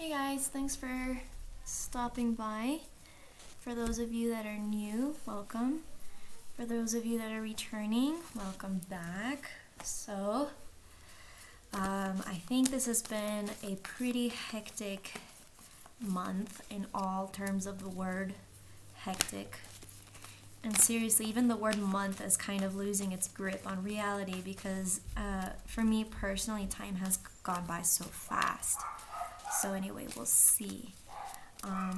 Hey guys, thanks for stopping by. For those of you that are new, welcome. For those of you that are returning, welcome back. So, I think this has been a pretty hectic month in all terms of the word hectic. And seriously, even the word month is kind of losing its grip on reality because for me personally, time has gone by so fast. So anyway, we'll see.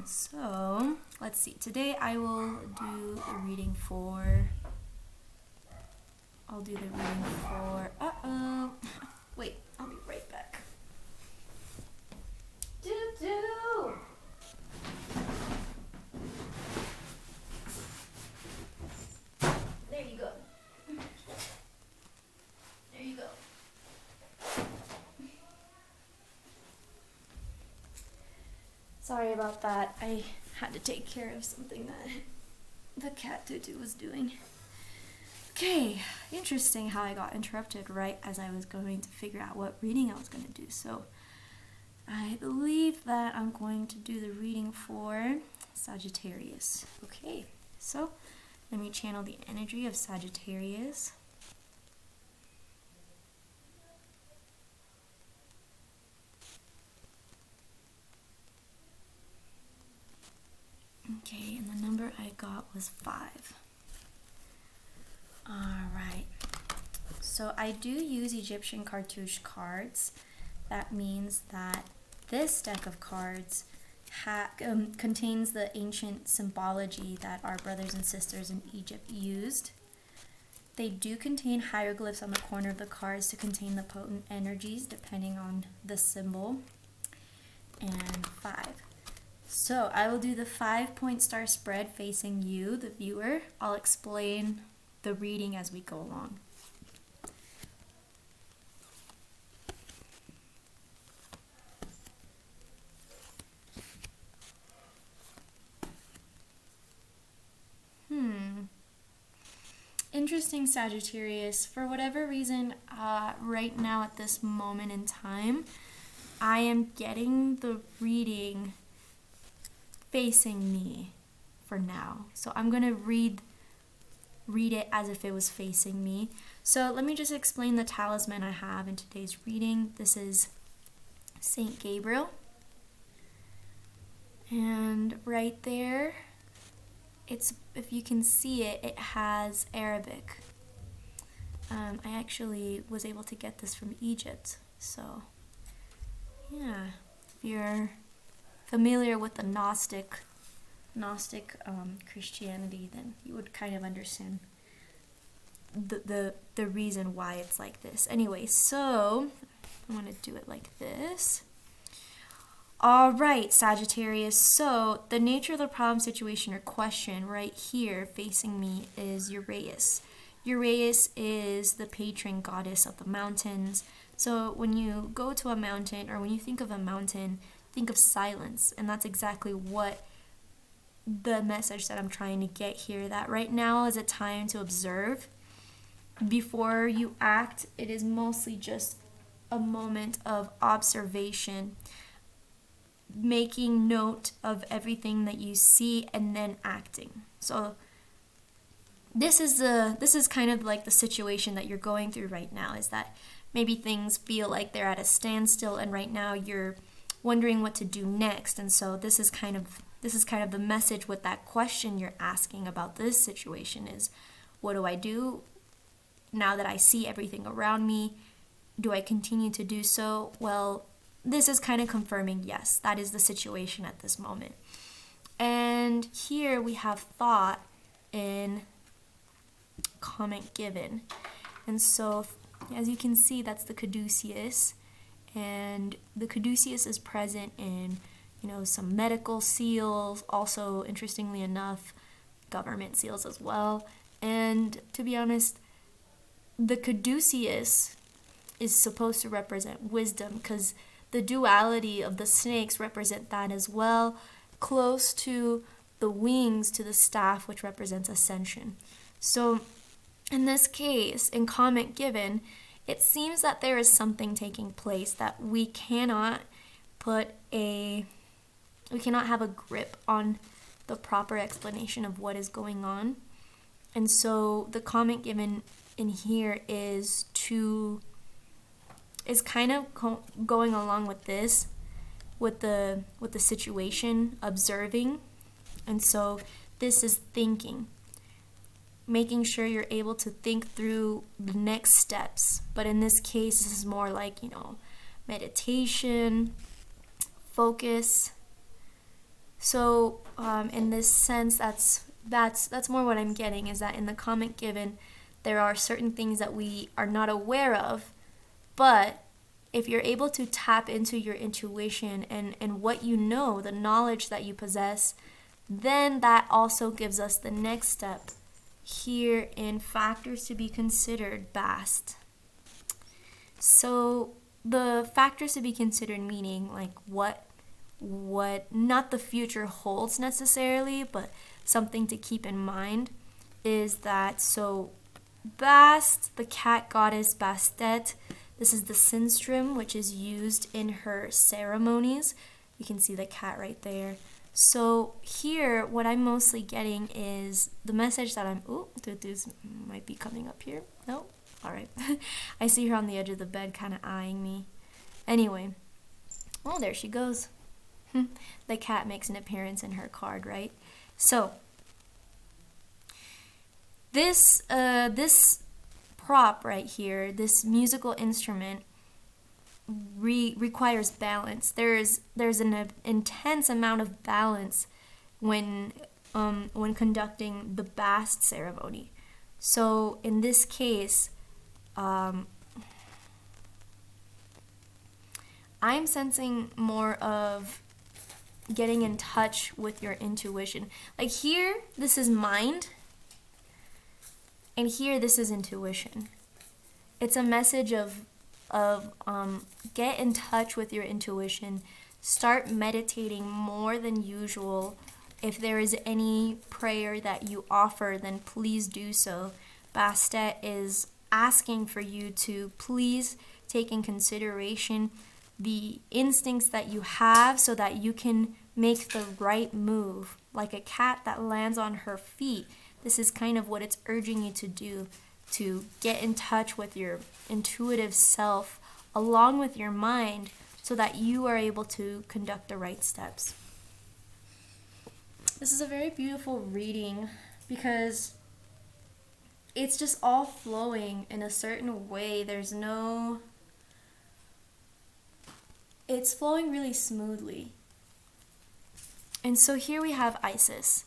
So let's see. Today I will do the reading for. Wait, I'll be right back. Doo-doo. There you go. There you go. Sorry about that. I had to take care of something that the cat Tutu was doing. Okay, interesting how I got interrupted right as I was going to figure out what reading I was going to do. So I believe that I'm going to do the reading for Saggitarius. Okay, so let me channel the energy of Saggitarius. Okay, and the number I got was 5. Alright, so I do use Egyptian Cartouche cards. That means that this deck of cards contains the ancient symbology that our brothers and sisters in Egypt used. They do contain hieroglyphs on the corner of the cards to contain the potent energies depending on the symbol. And 5. So I will do the 5-point star spread facing you, the viewer. I'll explain the reading as we go along. Interesting, Sagittarius. For whatever reason, right now at this moment in time, I am getting the reading facing me for now. So I'm going to read it as if it was facing me. So let me just explain the talisman I have in today's reading. This is Saint Gabriel. And right there, if you can see it, it has Arabic. I actually was able to get this from Egypt. So yeah, if you're familiar with the Gnostic Christianity, then you would kind of understand the reason why it's like this. Anyway, so I'm going to do it like this. All right, Sagittarius. So the nature of the problem, situation, or question right here facing me is Uraeus. Uraeus is the patron goddess of the mountains. So when you go to a mountain, or when you think of a mountain, think of silence. And that's exactly what the message that I'm trying to get here, that right now is a time to observe. Before you act, it is mostly just a moment of observation, making note of everything that you see and then acting. So this is kind of like the situation that you're going through right now, is that maybe things feel like they're at a standstill, and right now you're wondering what to do next. And so this is kind of the message with that question you're asking about this situation is, what do I do now that I see everything around me? Do I continue to do so? Well, this is kind of confirming, yes, that is the situation at this moment. And here we have thought in comment given. And so as you can see, that's the caduceus. And the caduceus is present in, some medical seals, also, interestingly enough, government seals as well. And to be honest, the caduceus is supposed to represent wisdom, because the duality of the snakes represent that as well, close to the wings to the staff, which represents ascension. So in this case, in comment given, it seems that there is something taking place that we cannot have a grip on the proper explanation of what is going on. And so the comment given in here is kind of going along with this, with the situation, observing. And so this is thinking, making sure you're able to think through the next steps. But in this case, this is more like, meditation, focus. So in this sense, that's more what I'm getting, is that in the comment given, there are certain things that we are not aware of, but if you're able to tap into your intuition and what you know, the knowledge that you possess, then that also gives us the next step here in factors to be considered, Bast. So the factors to be considered, meaning like what not the future holds necessarily, but something to keep in mind, is that so Bast, the cat goddess Bastet, this is the Sinstrom, which is used in her ceremonies. You can see the cat right there. So here, what I'm mostly getting is the message that Tutu's might be coming up here. No? All right. I see her on the edge of the bed kind of eyeing me. Anyway. Oh, there she goes. The cat makes an appearance in her card, right? So, this prop right here, this musical instrument, requires balance. There's an intense amount of balance when conducting the Bast ceremony. So in this case, I'm sensing more of getting in touch with your intuition. Like here, this is mind, and here this is intuition. It's a message of get in touch with your intuition. Start meditating more than usual. If there is any prayer that you offer, then please do so. Bastet is asking for you to please take in consideration the instincts that you have so that you can make the right move. Like a cat that lands on her feet, this is kind of what it's urging you to do, to get in touch with your intuitive self along with your mind so that you are able to conduct the right steps. This is a very beautiful reading because it's just all flowing in a certain way. It's flowing really smoothly. And so here we have Isis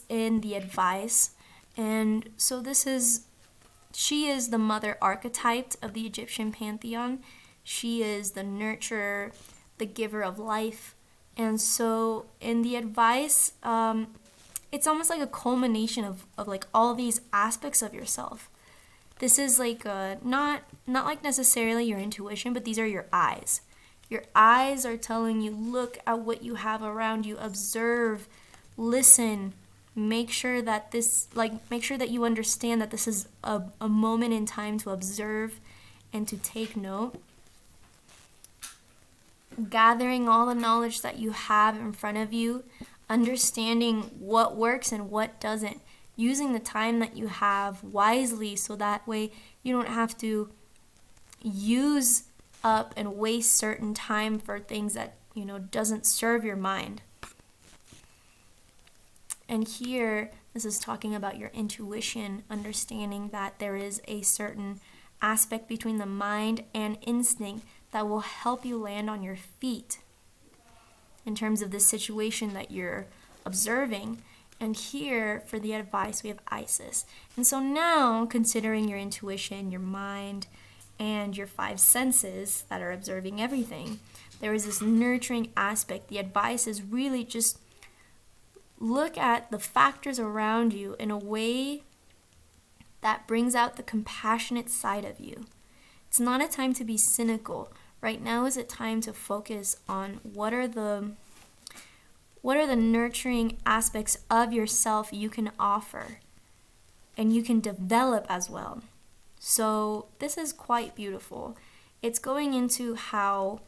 in the advice. And so she is the mother archetype of the Egyptian pantheon. She is the nurturer, the giver of life. And so in the advice, it's almost like a culmination of like all these aspects of yourself. This is like not like necessarily your intuition, but these are your eyes. Your eyes are telling you, look at what you have around you, observe, listen, make sure that you understand that this is a moment in time to observe and to take note. Gathering all the knowledge that you have in front of you, understanding what works and what doesn't, using the time that you have wisely so that way you don't have to use up and waste certain time for things that, doesn't serve your mind. And here, this is talking about your intuition, understanding that there is a certain aspect between the mind and instinct that will help you land on your feet in terms of the situation that you're observing. And here, for the advice, we have Isis. And so now, considering your intuition, your mind, and your five senses that are observing everything, there is this nurturing aspect. The advice is really just look at the factors around you in a way that brings out the compassionate side of you. It's not a time to be cynical. Right now is a time to focus on what are the nurturing aspects of yourself you can offer and you can develop as well. So this is quite beautiful. It's going into how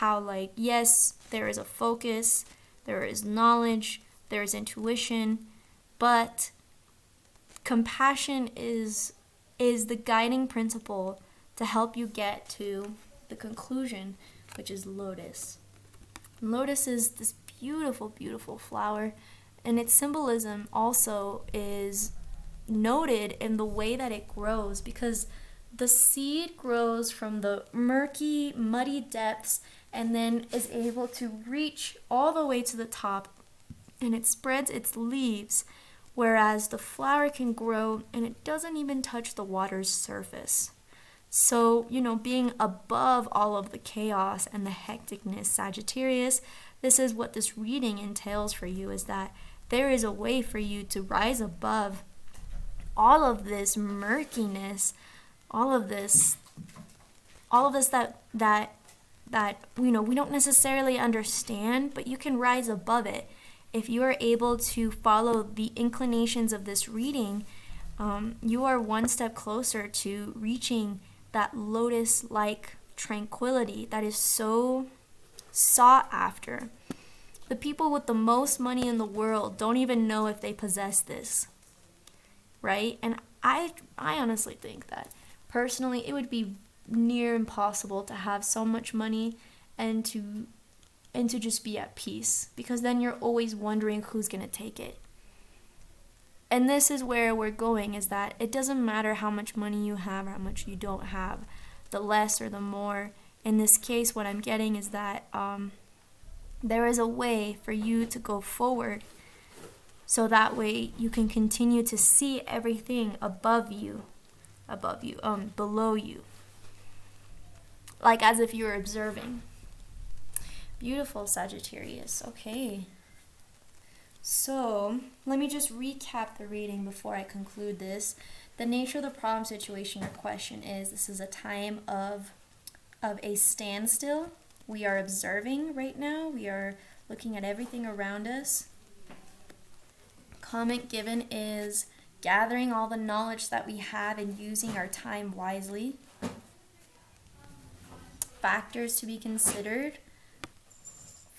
how, like, yes, there is a focus, there is knowledge, there is intuition, but compassion is the guiding principle to help you get to the conclusion, which is lotus. And lotus is this beautiful, beautiful flower, and its symbolism also is noted in the way that it grows, because the seed grows from the murky, muddy depths and then is able to reach all the way to the top, and it spreads its leaves, whereas the flower can grow and it doesn't even touch the water's surface. So, being above all of the chaos and the hecticness, Sagittarius, this is what this reading entails for you, is that there is a way for you to rise above all of this murkiness, all of this that we don't necessarily understand, but you can rise above it if you are able to follow the inclinations of this reading. You are one step closer to reaching that lotus-like tranquility that is so sought after. The people with the most money in the world don't even know if they possess this, right? And I honestly think that personally it would be near impossible to have so much money and to just be at peace, because then you're always wondering who's going to take it. And this is where we're going, is that it doesn't matter how much money you have or how much you don't have, the less or the more. In this case, what I'm getting is that there is a way for you to go forward, so that way you can continue to see everything below you, like as if you were observing. Beautiful, Sagittarius. Okay. So, let me just recap the reading before I conclude this. The nature of the problem, situation, or question is, this is a time of a standstill. We are observing right now. We are looking at everything around us. Comment given is gathering all the knowledge that we have and using our time wisely. Factors to be considered: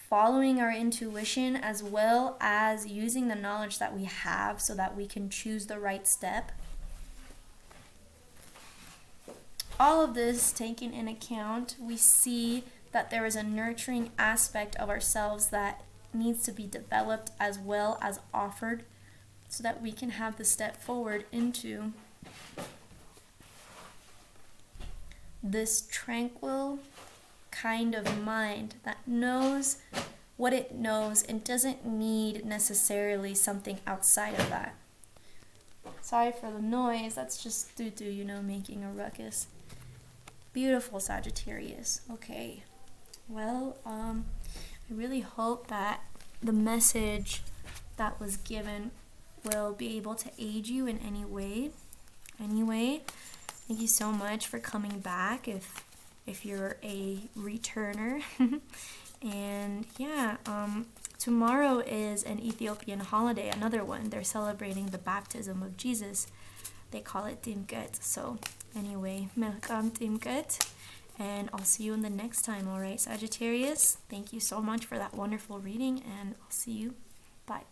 following our intuition as well as using the knowledge that we have so that we can choose the right step. All of this taken in account, we see that there is a nurturing aspect of ourselves that needs to be developed as well as offered, so that we can have the step forward into this tranquil kind of mind that knows what it knows and doesn't need necessarily something outside of that. Sorry for the noise, that's just Tutu, making a ruckus. Beautiful, Sagittarius. Okay, well, I really hope that the message that was given will be able to aid you in any way. Anyway, thank you so much for coming back if you're a returner. And yeah, tomorrow is an Ethiopian holiday, another one. They're celebrating the baptism of Jesus. They call it Dimket. So anyway, Melkam Dimket. And I'll see you in the next time, alright, Sagittarius? Thank you so much for that wonderful reading, and I'll see you. Bye.